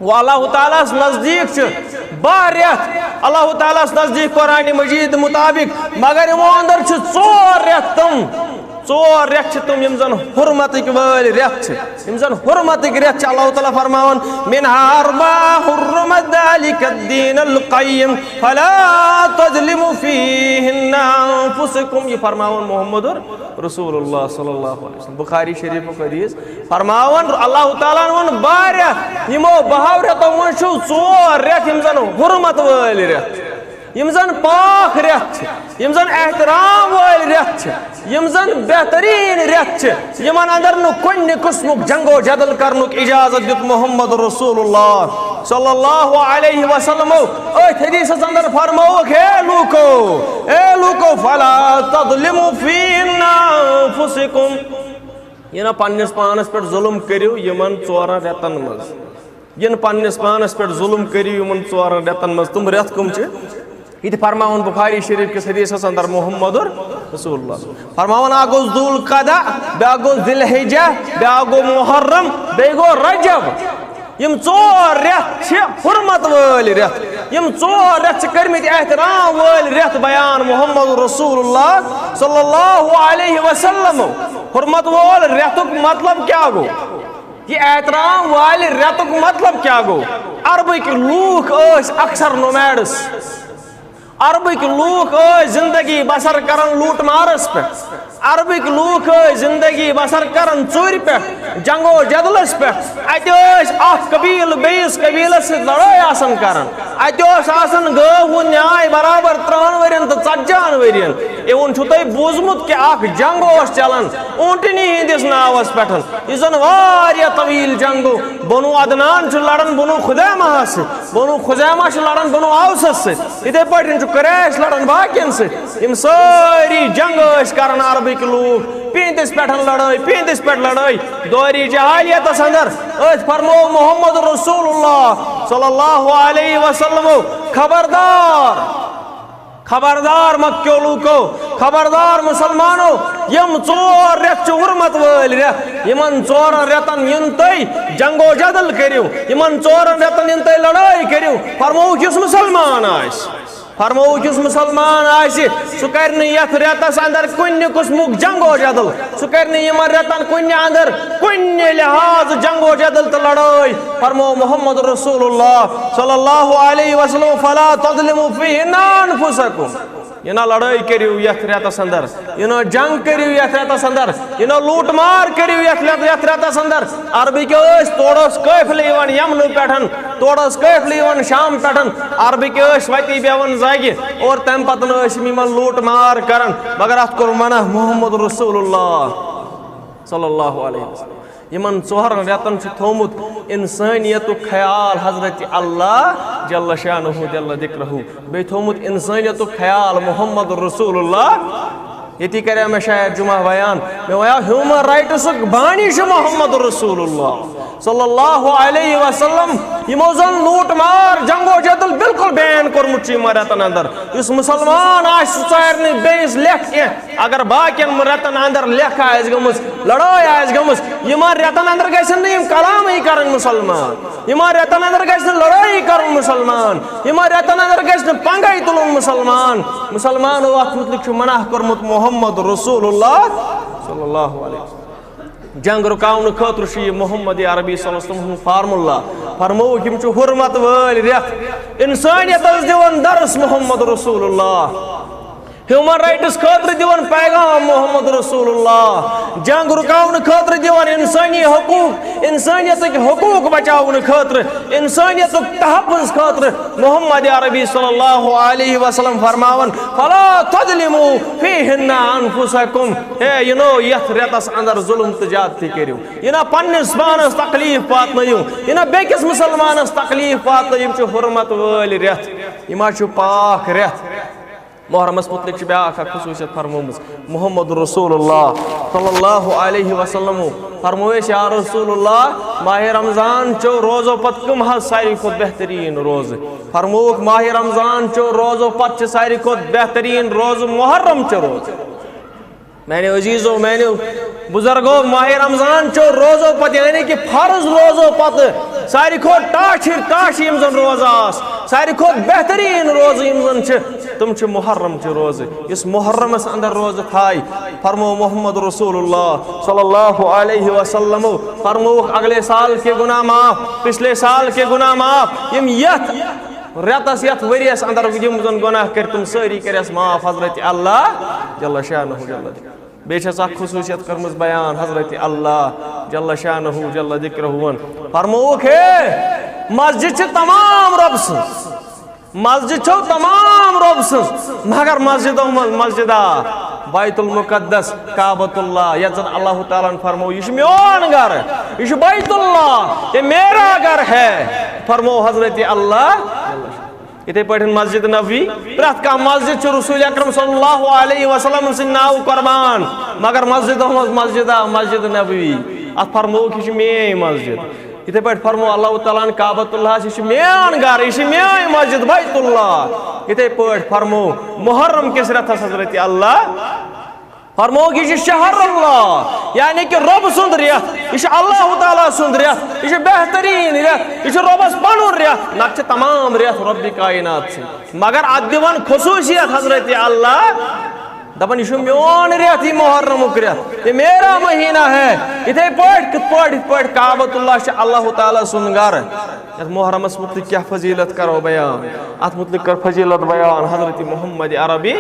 وہ اللہ تعالیٰ نزدیک ریت اللہ تعالیٰ نزدیک قرآن مجید مطابق مگر یمو اندر 4 ریت تم 4 ریت تم یم زن حرمتک ول ریت یم زن حرمتک ریت اللہ تعالیٰ فرماون منها 4 حرمت ذلك الدین القیم فلا تظلموا فیہن انفسکم یہ فرماون محمد رسول اللہ صلی اللہ علیہ وسلم بخاری شریف حدیث فرماون اللہ تعالیٰ ون بارہ یمو 12 ریتو من چھو 4 ریت یم زن حرمت ول ریت یم زن پاک ریت یم زن احترام ول ریت یم زن بہترین ریت یمن اندر نو کن قسمک جنگ و جدل کرنک اجازت دیت محمد رسول اللہ صلی اللہ علیہ وسلم ایت حدیث اندر فرموک اے لوکو فلا تظلموا فیہن انفسکم یہ پنس پانس پہ ظلم کریو یمن 4 ریتن مز یہ پنس پانس پہ ظلم کریو یمن 4 ریتن مز تم ریت کم چھ یہ فرماون بخاری شریف کس حدیث اندر محمد رسول اللہ فرماون اگو ذو القعدہ بیاگو ذی الحجہ بیاگو محرم بیگو رجب یم 4 ریت چھ حرمت ول ریت یم 4 ریت چھ کرمت احترام ول ریت بیان محمد رسول اللہ صلی اللہ علیہ وسلم حرمت ول ریتک مطلب کیا گو یہ احترام وال ریتک مطلب کیا گو عربک لوک اس اکثر نومیڈس عربک لوک زندگی بسر کرن لوٹ مارس پہ عربک لوک زندگی بسر کرن چور پہ جنگ و جدلس پہ اخ قبیل بیس قبیلس سے لڑائی آسن کرن آسن گو نیائے برابر 3 ورین تو 40 ورین ایون چھو تئی بوزمت کہ اخ جنگ اس چلن اونٹنی ہندس ناوس پٹھن یہ زن واریا طویل جنگو بنو عدنان چھ لڑن بنو خزیمہ سے بنو خزیمہ چھ لڑن بنو اوسس سے ادھے پٹھن قریش لڑن باقین سے یم ساری جنگ اس کرن عربک لوگ پیندس پٹھن لڑائی پیندس پٹھ لڑائی دوری جہالیت اندر اس فرمو محمد رسول اللہ صلی اللہ علیہ وسلم خبردار مکیو لوکو خبردار مسلمانو یم 4 ریت چھ حرمت ول ریت یمن 4 ریتن ینتئی جنگ و جدل کریو یمن 4 ریتن ینتئی لڑائی کریو فرمو کس مسلمان آئیس فرمو کس مسلمان آئیسی سو کرنی یت ریتس اندر کن قسمک جنگ و جدل سو کرنی یمن ریتن کن اندر کن لحاظ جنگ و جدل تو لڑائی فرمو محمد رسول اللہ صلی اللہ علیہ وسلم فلا تظلموا فیہن انفسکم یہ نہ لڑائی کریو یت ریتس اندر یہ نہ جنگ کریو یت ریتس اندر یہ نہ لوٹ مار کریو یت ریتس اندر عربی کے اس توڑس قیفل ایوان یمنو پیٹھن توڑس قیفل ایوان شام پیٹھن عربی کے اس ویتی بیون زاگی اور تم پتن اس میمن لوٹ مار کرن مگر ات کر منع محمد رسول اللہ صلی اللہ علیہ وسلم یمن 4 ریتن چھ تھومت انسانیت خیال حضرت اللہ جل شانہ جل ذکرہ بی تھومت انسانیت خیال محمد رسول اللہ یتی کرے میں شاید جمعہ بیان میں ویا ہیومن رائٹس بانی چھ محمد رسول اللہ صلی اللہ علیہ وسلم یمو زن لوٹ مار جنگ و جدل بالکل بین کورمت چھ ریتن اندر اس مسلمان آس ژارنی بیس لیکھ کی اگر باقین ریتن اندر لیکھ آس گمس لڑائی آس گمس یمن ریتن اندر گژھن نہ کلام ہی کرن مسلمان یمن ریتن اندر گژھن لڑائی کرن مسلمان یمن ریتن اندر گژھن پنگائی تلن مسلمان ات متعلق چھ منع کورمت محمد رسول اللہ صلی اللہ علیہ وسلم جنگ رکاون خاطر چھ محمد عربی صلی اللہ علیہ وسلم فارمولہ فرمو یم چھ حرمت ول ریت انسانیت دیون درس محمد رسول اللہ ہیومن رائٹس خاطر دیون پیغام محمد رسول اللہ جنگ رکاون خاطر دیون انسانی حقوق انسانیت حقوق بچاون خاطر انسانیت تحفظ خاطر محمد عربی صلی اللہ علیہ وسلم فرماون فلا تظلموا فیہن انفسکم اے ینو یت ریتس اندر ظلم تجات کریو یہ پنس پانس تکلیف واتنیو یہ بیکس مسلمانس تکلیف واتنیو چھ حرمت ول ریت یہ چھ پاک ریت محرمس متعلق بیاکھ خصوصیت فرمومس محمد رسول اللہ صلی اللہ علیہ وسلم فرمویش یا رسول اللہ ماہ رمضان چو روزو پت کم حد ساری خود بہترین روز فرموک ماہ رمضان چو روزو پت ساری خود بہترین روز محرم چو روز میں نے عزیزو میں نے بزرگو ماہ رمضان چو روزو پتہ یعنی کہ فرض روزو پتہ ساری کھوت ٹاش یم زن روز آس ساری کھوت بہترین روز یم زن چھ تم چھ محرم چھ روز اس محرمس اندر روز تھائی فرمو محمد رسول اللہ صلی اللہ علیہ وسلم فرمو اگلے سال کے گناہ معاف پچھلے سال کے گناہ معاف یم یت ریتس یت وریس اندر یم زن گناہ کر تم ساری کرس معاف حضرت اللہ جل شانہ جل بیچس اخ خصوصیت کرمز بیان حضرت اللہ جل شانہ جل ذکرہ فرموک ہے مسجد چھ تمام رب سنز مسجد چھو تمام رب سنز مگر مسجدہ بیت المقدس کعبۃ اللہ یزن اللہ تعالیٰ فرمو یہ میون گھر یہ بیت اللہ یہ میرا گھر ہے فرمو حضرت اللہ اتھے پہ مسجد نبوی پرت کا مسجد رسول اکرم صلی اللہ علیہ وسلم سن ناو قربان مگر مسجد نبوی ات فرمو کہ میری مسجد اتھے پہ فرمو اللہ تعالیٰ کعبۃ اللہ یہ میان گھر یہ میری مسجد بیت اللہ اتھے پہ فرمو محرم کس رتس حضرت اللہ فرمو کہ یہ شہر اللہ یعنی کہ رب سند ریت یہ اللہ تعالیٰ سند ریت یہ بہترین ریت یہ ربس پنن ریت نہ تمام ریت رب کائنات سے مگر ات دون خصوصیت حضرت اللہ دپن یہ میون ریت یہ محرم ریت یہ میرا مہینہ ہے اتھے پہ کعبۃ اللہ اللہ تعالیٰ سند گھر ات محرمس متعلق کیا فضیلت کرو بیان ات متعلق کر فضیلت بیان حضرت محمد عربی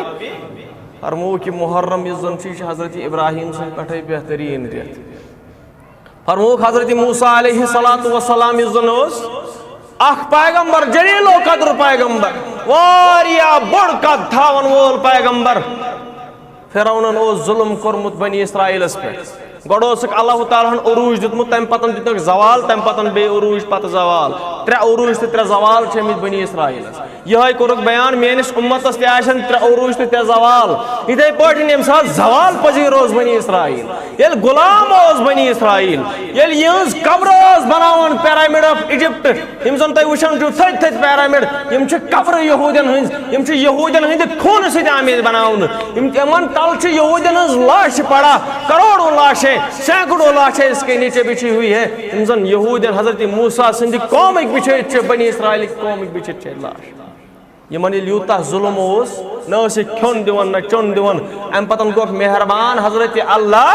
فرمو کہ محرم اس زن چھ حضرت ابراہیم سن پٹھے بہترین ریت فرمو حضرت موسیٰ علیہ السلام اس زن اس اخ پیغمبر جلیل و قدر پیغمبر واریا بڑ قد تھاون وول پیغمبر فرعونن اوس ظلم کورمت بنی اسرائیل اس پہ گوڑ اوسک اللہ تعالیٰ عروج دتمت تم پتن دتنک زوال تم پتن بے عروج پتہ زوال ترے عروج تو ترے زوال چمت بنی اسرائیل یہ کورک بیان میانس امتس تہ آسن ترے عروج تو ترے زوال اتھے پٲٹھۍ یم سات زوال پذیر اوس بنی اسرائیل یل غلام اوس بنی اسرائیل یل یہنز قبر اوس بناون پیرامڈ آف ایجپٹ یم زن تُہۍ وٕچھان چھِو تھٔدۍ تھٔدۍ پیرامڈ یم چھِ قبر یہوٗدین ہٕنٛز یم چھِ یہوٗدین ہٕنٛدِ خوٗنہٕ سۭتۍ آمٕتۍ بناونہٕ یمن تل چھِ یہوٗدین ہٕنٛز لاشہِ پڑا کروڑوں لاشیں سینکڑوں لاشیں اس کے نیچے بچھی ہوئی ہے یم زن یہوٗدین حضرت موسیٰ سٕنٛدِ قومٕکۍ بچھٲیِتھ چھِ بنی اسرائیلٕکۍ قومٕکۍ بچھِتھ چھِ لاش یمن ییٚلہِ یوٗتاہ ظُلم اوس نہ ٲس یہِ کھیوٚن دِوان نہ چیوٚن دِوان امہِ پتن گوٚکھ مہربان حضرت اللہ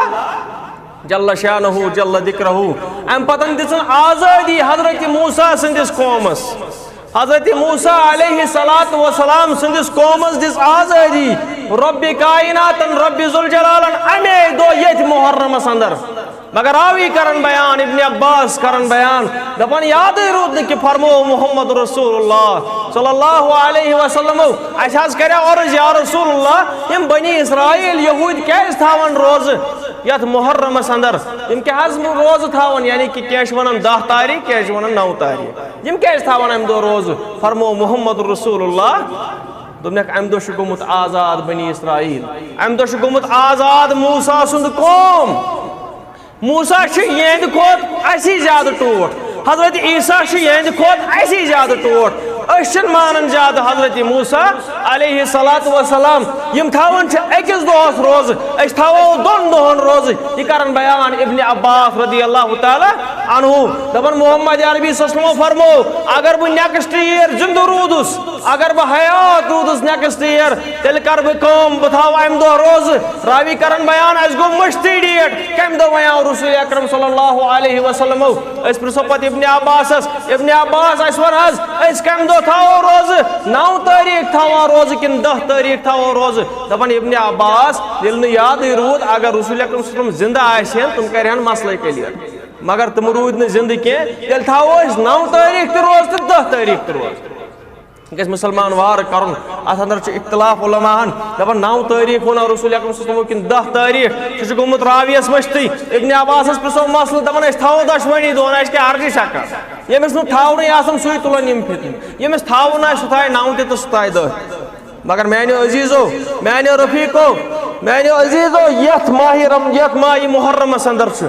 جل شانہ جل ذکرہ امہِ پتن دِژن آزٲدی حضرت موسیٰ سٕنٛدِس قومس حضرت موسیٰ علیہ السلام سندس قومس دس آزادی رب کائناتن رب ذوالجلالن امے دو یت محرمس اندر مگر آوی کرن بیان ابن عباس کرن بیان دپن یاد رود کہ فرمو محمد رسول اللہ صلی اللہ علیہ وسلم اس حض کرے عرض یا رسول اللہ یم بنی اسرائیل یہود کیس تھاون روز یت محرمس اندر یم کیس روز تھاون یعنی کہ کیش ونن 10 تاریخ کیش ونن 9 تاریخ یم کیس تھاون ام دو روز فرمو محمد رسول اللہ دوٚپنَکھ امہِ دۄہ چھُ گوٚمُت آزاد بنی اسرائیل امہِ دۄہ چھُ گوٚمُت آزاد موسیٰ سُنٛد قوم موسیٰ چھُ یہنٛدِ کھۄتہٕ اسی زیادٕ ٹوٹھ حضرت عیسیٰ چھُ یہنٛدِ کھۄتہٕ اسی زیادٕ ٹوٹھ أسۍ چھِنہٕ مانان زیادٕ حضرت موسیٰ علیہ السلام یم تھاون چھِ أکِس دۄہس روزٕ أسۍ تھاوو 2 دۄہن روزٕ یہِ کرن بیان ابن عباس رضی اللہ تعالیٰ عنہ دپن محمد عربی صلی اللہ علیہ وسلم فرمو اگر بہٕ نیکسٹ ییر زندٕ روٗدُس اگر بہٕ حیات روٗدُس نیکسٹ ییر تیٚلہِ کرٕ بہٕ کٲم بہٕ تھاو امہِ دۄہ روزٕ راوی کرن بیان اَسہِ گوٚو مٔشتٕے ڈیٹ کمہِ دۄہ وَنیو رسول اکرم صلی اللہ علیہ وسلم أسۍ پرٛژھو پتہٕ ابن عباسس ابن عباس اَسہِ وَن حظ أسۍ کمہِ دۄہ تھاوو روزٕ 9 تٲریٖخ تھاوان روزٕ کِنہٕ 10 تٲریٖخ تھاوو روزٕ دپن ابن عباس ییٚلہِ نہٕ یادٕے روٗد اگر رسول اکرم صلی اللہ علیہ وسلم زندٕ آسہن تِم کرہن مسلے کلیئر مگر تِم روٗدۍ نہٕ زندٕ کینٛہہ تیٚلہِ تھاوو أسۍ 9 تٲریٖخ تہِ روزٕ تہٕ 10 تٲریٖخ تہِ روزٕ گژھِ مسلمان وار کرُن اتھ اندر چھُ اختلاف علماہن دپان 9 تٲریٖخ ووٚنا رسول اکرم صلی اللہ علیہ وسلم کِنہٕ 10 تٲریٖخ سُہ چھُ گوٚمُت راویس مٔشتٕے ابن عباسس پرٛژھو مسلہٕ دپان أسۍ تھاوو دۄشوٕنی دۄہن اَسہِ کیٛاہ عرضی شکا ییٚمِس نہٕ تھاونٕے آسان سُے تُلن یِم فتنہٕ ییٚمِس تھاوُن آسہِ سُہ تھایہِ 9 تہِ تہٕ سُہ تھایہِ 10 مگر میانیو عزیزو میانیو رفیقو میانیو عزیزو یتھ ماہ محرمس اندر چھُ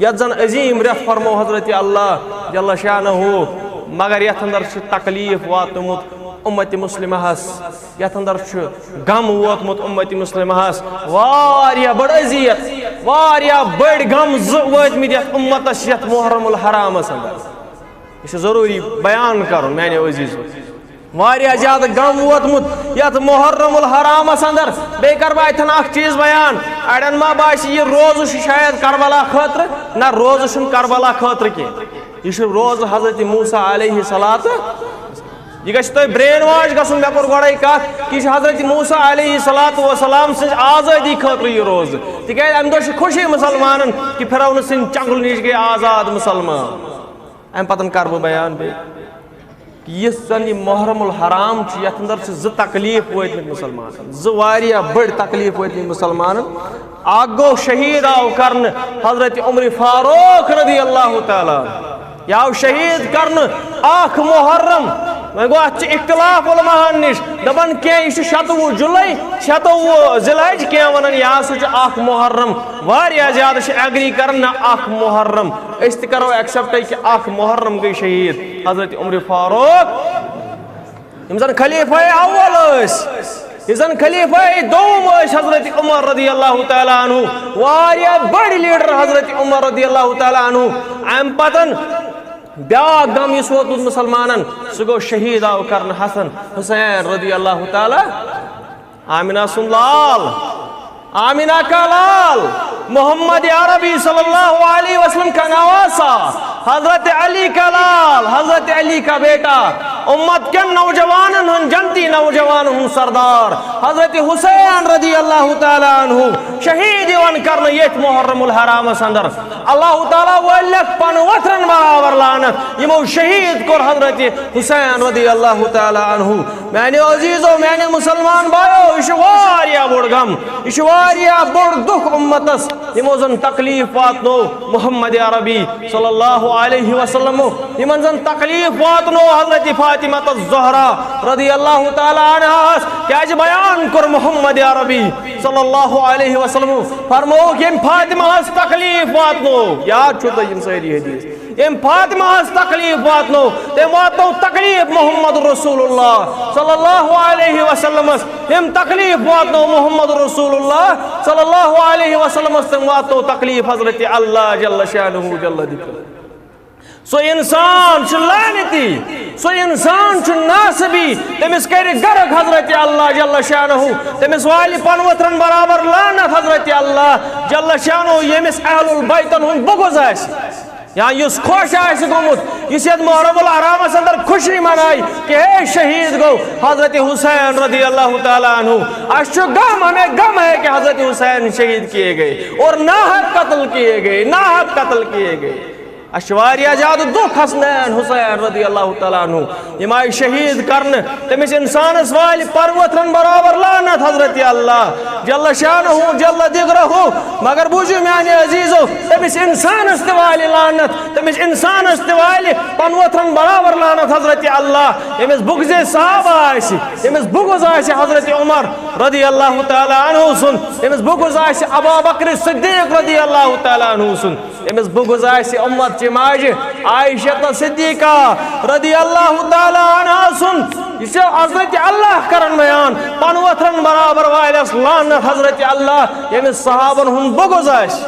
یتھ زن عظیٖم رٮ۪تھ فرمو حضرت اللہ جل شانہ مگر یتھ اندر چھُ تکلیٖف واتمُت امت مسلمہس یتھ اندر چھُ غم ووتمُت امت مسلمہس واریاہ بٔڑ اذیت واریا بڑ غم وٲتمٕتۍ یتھ اُمتس یتھ محرم الحرامس اندر یہ چھُ ضروٗری بیان کرُن میانیو عزیزو واریاہ زیادٕ غم ووتمُت یتھ محرم الحرامس اندر بیٚیہِ کرٕ بہٕ اتھن اکھ چیٖز بیان اڑٮ۪ن ما باسہِ یہِ روزٕ چھُ شاید کربلا خٲطرٕ نہ روزٕ چھُنہٕ کربلا خٲطرٕ کینٛہہ یہِ چھُ روزٕ حضرت موسیٰ علیہ صلاتُ یہ گژھِ تۄہہِ برین واش گژھُن مےٚ کوٚر گۄڈے کتھ کہ یہِ چھُ حضرت موسیٰ علیہ صلاتُ وسلام سٕنٛز آزٲدی خٲطرٕ یہِ روزٕ تِکیازِ امہِ دۄہ چھِ خوشی مُسلمانن کہ فرعون سٕنٛدِ چنگلہٕ نِش گٔے آزاد مُسلمان امہِ پتہٕ کرٕ بہٕ بیان بیٚیہِ کہ یُس زن یہ محرم الحرام چھُ یتھ اندر چھِ زٕ تکلیٖف وٲتمٕتۍ مُسلمانن زٕ واریاہ بٔڑۍ تکلیٖف وٲتمٕتۍ مُسلمانن اکھ گوٚو شہیٖد آو کرنہٕ حضرت عمر فاروق رضی اللہ تعالیٰ یہ آو شہیٖد کرنہٕ اکھ محرم وۄنۍ گوٚو اتھ چھُ اختلاف علماہن نِش دپان کینٛہہ یہِ چھُ 26 جُلاے 26 ذی الحج کینٛہہ ونان یہِ ہسا چھُ اکھ محرم واریاہ زیادٕ چھِ ایگری کران نہ اکھ محرم أسۍ تہِ کرو ایکسپٹ کہ اکھ محرم گٔے شہیٖد حضرت عمر فاروق یِم زن خلیفہ اول ٲسۍ یہِ زن خلیفہ دوم ٲسۍ حضرت عمر رضی اللہ تعالیٰ عنہ واریاہ بٔڑۍ لیڈر حضرت عمر رضی اللہ تعالیٰ عنہ امہِ پتن بیاکھ غم یُس ووتمُت مُسلمانن سُہ گوٚو شہیٖد آو کرنہٕ حسن حسین رضی اللہ تعالیٰ آمینہ سُنٛد لال آمینہ کا لال محمد عربی صلی اللہ علیہ وسلم کا نواسا حضرت علی کا لال حضرت علی کا بیٹا امت کے نوجوانن ہن جنتی نوجوان ہن سردار حضرت حسین رضی اللہ تعالیٰ عنہ شہید یوان کرنا یت محرم الحرامس اندر اللہ تعالیٰ ولک پن وطرن برابر لعنت یمو شہید کور حضرت حسین رضی اللہ تعالیٰ عنہ میانے عزیزو میانے مسلمان بایو یہ واریاہ بوڑ غم یہ واریاہ بوڑ دکھ امتس یمو زن تکلیف واتنو محمد عربی صلی اللہ علیہ وسلم یمن زن تکلیف واتنو حضرت فاطمہ الزہرا رضی اللہ تعالیٰ عنہ کیاز بیان کر محمد عربی صلی اللہ علیہ وسلم فرمو کہ یم فاطمہ ہس تکلیف واتنو یاد چھو تہ یم ساری حدیث یم فاطمہ ہس تکلیف واتنو تم واتنو تکلیف محمد رسول اللہ صلی اللہ علیہ وسلم یم تکلیف واتنو محمد رسول اللہ صلی اللہ علیہ وسلم تم واتنو تکلیف حضرت اللہ جل شانہ جل ذکر سو انسان چھ لعنتی سو انسان چھ ناسبی تمس کر گرک حضرت اللہ جل شانہ تمس والی پن وطرن برابر لعنت حضرت اللہ جل شانہ یمس اہل البیتن ہن بغض آس یا یس خوش آس گومت یس محرم الحرامس اندر خوشی منائی کہ اے شہید گو حضرت حسین رضی اللہ تعالیٰ عنہ اس غم ہمیں غم ہے کہ حضرت حسین شہید کیے گئے اور ناحق قتل کیے گئے ناحق قتل کیے گئے اشواریہ زیادہ دکھ حسنین حسین رضی اللہ تعالیٰ عنہ یم آئی شہید کرن تمس انسانس والی پروترن برابر لعنت حضرت اللہ جل شانہ جل ذکرہ مگر بوجھو میانے عزیزو تمس انسانس توالی لعنت تمس انسانس توالی پنوترن برابر لعنت حضرت اللہ یمس بغض صحابہ آسی یمس بغض آسی حضرت عمر رضی اللہ تعالیٰ عنہ سن یمس بغض آسی ابو بکر صدیق رضی اللہ تعالیٰ عنہ سن یمس بغض آسی امت ماج عائشہ صدیقہ رضی اللہ تعالیٰ عنہ سن یہ حضرت اللہ کرن بیان پنوترن برابر وائلس لعنت حضرت اللہ یمس صحابن ہن بغض آس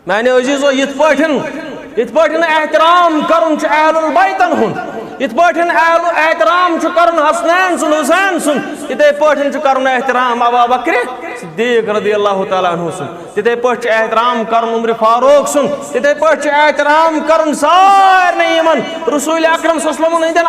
میانے عزیزو یت پٲٹھۍ احترام کرن چھ اہل البیتن ہن یت پٲٹھۍ احترام چھ کرن حسنین سن حسین سن یتھے پٲٹھۍ چھ کرن احترام ابو بکر صدیق رضی اللہ تعالیٰ عنہ سن تتھے پٲٹھۍ چھ احترام کرن عمر فاروق سن تتھے پٲٹھۍ چھ احترام کرن سارنٕے یمن رسول اکرم صلی اللہ علیہ وسلم ہٕنٛدٮ۪ن